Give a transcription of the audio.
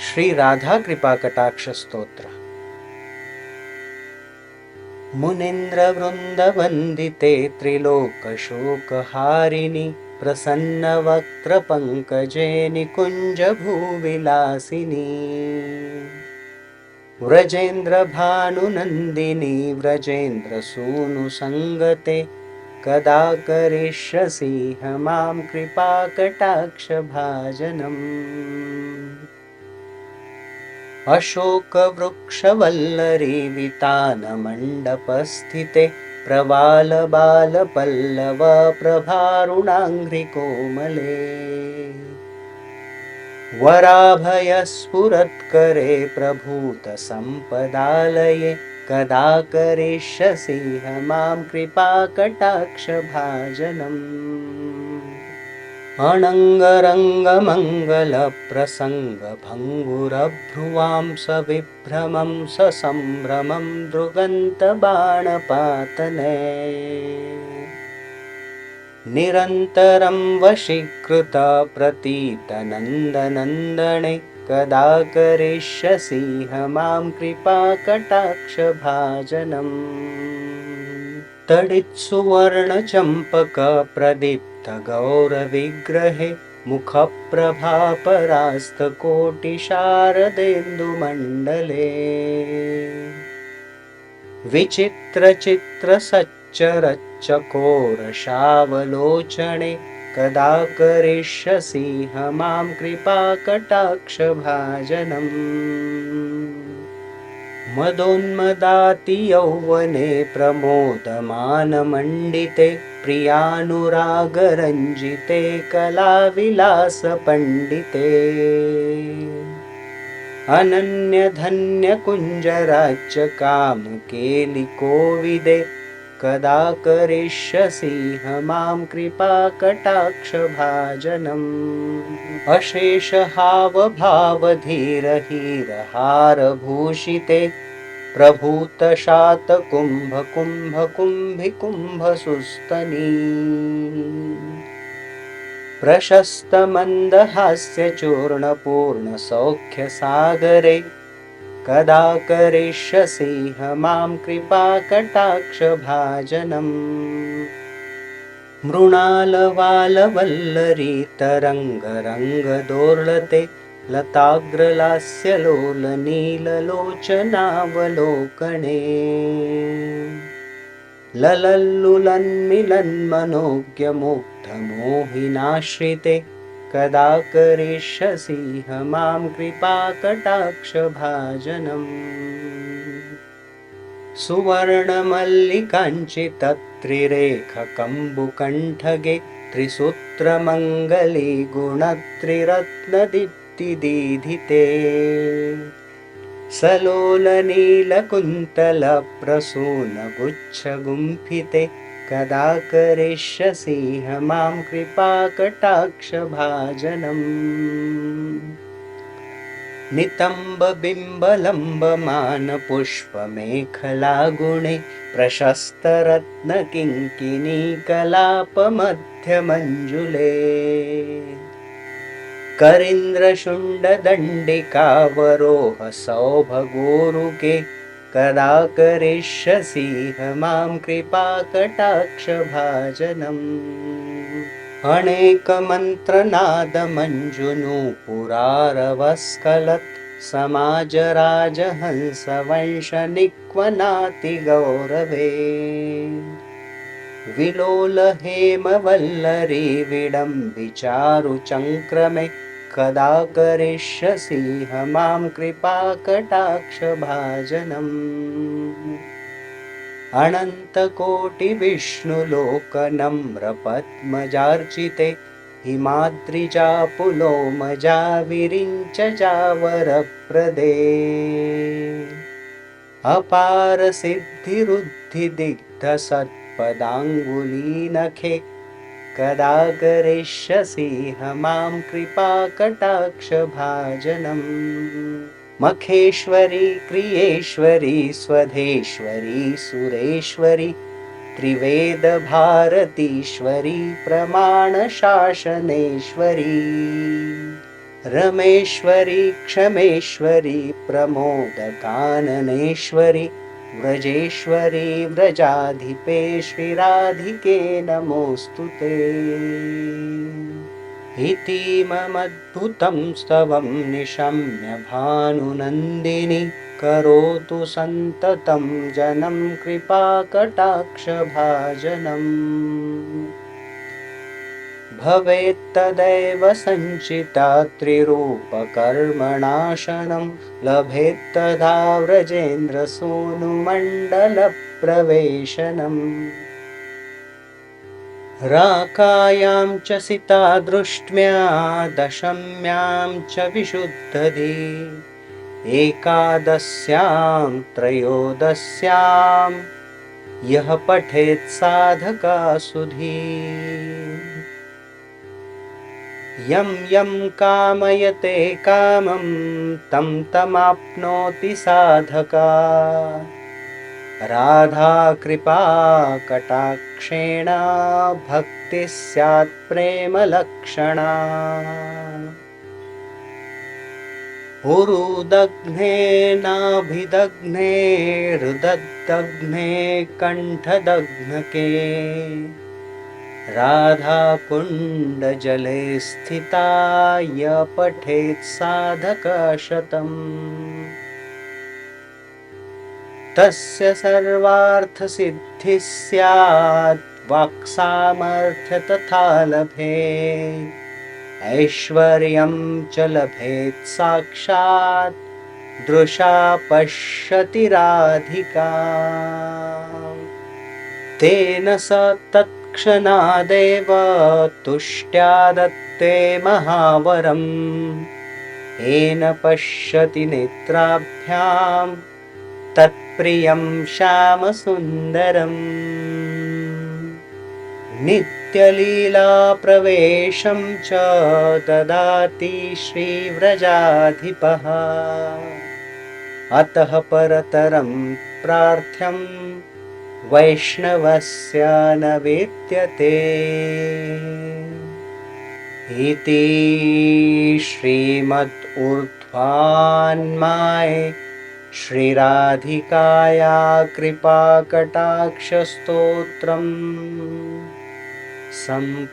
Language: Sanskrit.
श्री राधा कृपा कटाक्ष स्तोत्र। मुनीन्द्र वृंद वंदिते त्रिलोकशोकहारिणि प्रसन्न वक्त्र पंकजे निकुंज भूविलासिनी व्रजेन्द्र भानुनंदिनी व्रजेन्द्र सूनु संगते कदा करिष्यसि मां कृपा कटाक्ष भाजनम्। अशोकवृक्षवल्लरी वितानमण्डपस्थिते प्रवालबालपल्लव प्रभारुणाङ्घ्रिकोमले वराभयस्फुरत्करे प्रभूतसम्पदालये कदा करिष्यसि मां कृपा कटाक्ष भाजनम्। अनङ्गरङ्गमङ्गलप्रसङ्गभङ्गुरभ्रुवां सविभ्रमं ससम्भ्रमं दृगन्तबाणपातने निरन्तरं वशीकृत प्रतीतनन्दनन्दने कदा करिष्यसि मां कृपा कटाक्ष भाजनम्। तडित्सुवर्णचम्पक प्रदीप्त गौरविग्रहे मुखप्रभापरास्तकोटिशारदेन्दुमण्डले विचित्रचित्रसच्चरच्चकोरशावलोचने कदा करिष्यसि मां कृपा कटाक्ष भाजनम्। मदोन्मदातियौवने प्रमोदमानमण्डिते प्रियानुरागरञ्जिते कलाविलासपण्डिते अनन्यधन्यकुञ्जराज्यकामकेलिकोविदे कदा करिष्यसि मां कृपा कटाक्ष भाजनम्। अशेषहावभावधीरहीरहारभूषिते प्रभूतशातकुम्भकुम्भकुम्भिकुम्भसुस्तनी प्रशस्तमन्दहास्यचूर्णपूर्णसौख्यसागरे कदा करिष्यसि मां कृपा कटाक्ष भाजनम्। मृणालवालवल्लरी तरङ्गरङ्गदोर्लते लताग्रलास्यलोलनीललोचनावलोकने ललल्लुलन्मिलन्मनोज्ञमुग्धमोहिनाश्रिते कदा करिष्यसि मां कृपा कटाक्ष भाजनम्। सुवर्णमल्लिकाञ्चितत्रिरेखकम्बुकण्ठगे त्रिसूत्रमङ्गली गुणत्रिरत्नदीप्तिदीधिते सलोलनीलकुन्तलप्रसूनगुच्छगुम्फिते कदा करिष्यसि मां कृपा कटाक्ष भाजनम्। नितम्बबिम्बलम्बमानपुष्पमेखलागुणे प्रशस्तरत्नकिङ्किणीकलापमध्यमञ्जुले करीन्द्रशुण्डदण्डिकावरोहसौभगोरुके कदा करिष्यसि मां कृपा कटाक्ष भाजनम्। अनेकमन्त्रनादमञ्जुनूपुरारवस्खलत् समाजराजहंसवंशनिक्वनातिगौरवे विलोलहेमवल्लरी विडम्बिचारुचङ्क्रमे कदा करिष्यसि मां कृपा कटाक्ष भाजनम्। अनन्तकोटिविष्णुलोकनम्रपद्मजार्चिते हिमाद्रिजापुलोमजा विरिञ्चजावरप्रदे अपारसिद्धिरुद्धिदिग्धसत्पदाङ्गुलीनखे कदा करिष्यसि मां कृपा कटाक्ष भाजनम्। मखेश्वरी क्रियेश्वरी स्वधेश्वरी सुरेश्वरी त्रिवेदभारतीश्वरी प्रमाणशासनेश्वरी रमेश्वरी क्षमेश्वरी प्रमोदकाननेश्वरी व्रजेश्वरी व्रजाधिपे श्रीराधिके नमोऽस्तु ते। इतीममद्भुतं स्तवं निशम्य भानुनन्दिनी करोतु सन्ततं जनं कृपाकटाक्षभाजनम्। भवेत्तदैव सञ्चिता त्रिरूपकर्मणाशनं लभेत्तदा व्रजेन्द्रसूनुमण्डलप्रवेशनम्। राकायां च सिता दृष्ट्म्या दशम्यां च विशुद्धधी एकादश्यां त्रयोदश्यां यः पठेत् साधका सुधी। यं यं कामयते कामं तं तमाप्नोति साधका राधा कृपा कटाक्षेण भक्तिः स्यात् प्रेमलक्षणा। उरुदग्ने नाभिदग्ने हृददग्ने कण्ठदग्नके राधा कुण्डजले स्थिता य पठेत् साधकशतम्। तस्य सर्वार्थसिद्धिः स्यात् वाक्सामर्थ्य तथा लभेत् ऐश्वर्यं च लभेत् साक्षात् दृशा पश्यति राधिका। तेन स तत्क्षणादेव तुष्ट्या दत्ते महावरम् येन पश्यति नेत्राभ्यां तत्प्रियं श्यामसुन्दरम्। नित्यलीलाप्रवेशं च ददाति श्रीव्रजाधिपः अतः परतरं प्रार्थ्यं वैष्णवस्य न विद्यते। इति श्रीमद् श्रीराधिकाया कृपाकटाक्षस्तोत्रम् सम्पूर्णम्।